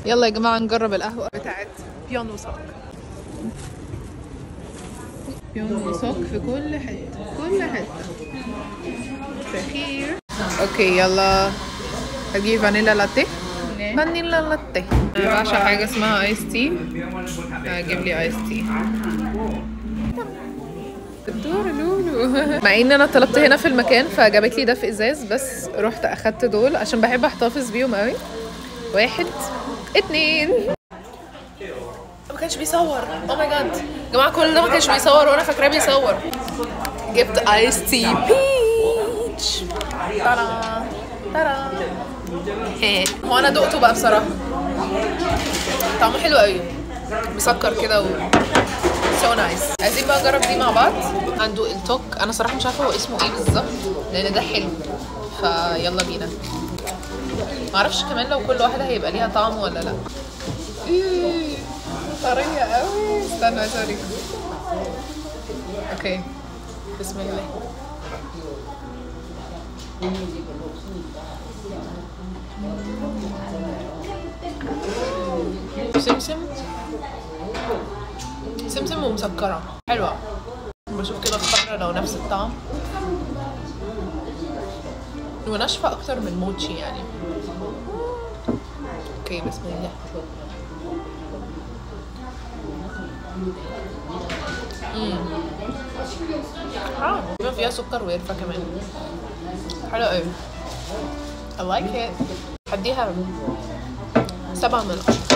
يلا يا جماعة نجرب القهوة بتاعت بيانو سوك. بيانو سوك في كل حتة كل حتة. سخير. اوكي يلا هجيب فانيلا لاتيه. فانيلا لاتيه. انا بعشق حاجة اسمها ايس تي. هجيب لي ايس تي. مع ان انا طلبت هنا في المكان فجابت لي ده في ازاز، بس رحت اخدت دول عشان بحب احتفظ بيهم قوي. 1 2. ما كانش بيصور. او ماي جاد يا جماعه، كل ده ما كانش بيصور وانا فاكراه بيصور. جبت ايس تي بيتش. ترى ترى. هو انا دقته بقى بصراحه، طعمه حلو قوي، مسكر كده سو نايس. عايزين بقى نجرب دي مع بعض. عنده التوك، انا صراحه مش عارفه هو اسمه ايه بالظبط لان ده حلو، فيلا بينا. معرفش كمان لو كل واحده هيبقى ليها طعم ولا لا. طريه قوي. استنى عايزه اوريكم. اوكي بسم الله. سمسم ومسكرة حلوة. بشوف كده الخضرة لو نفس الطعم، وناشفة أكتر من موتشي يعني. اوكي بسم الله. بيبقى فيها سكر وقرفة كمان. حلو قوي. I like it. هديها 7 من 10.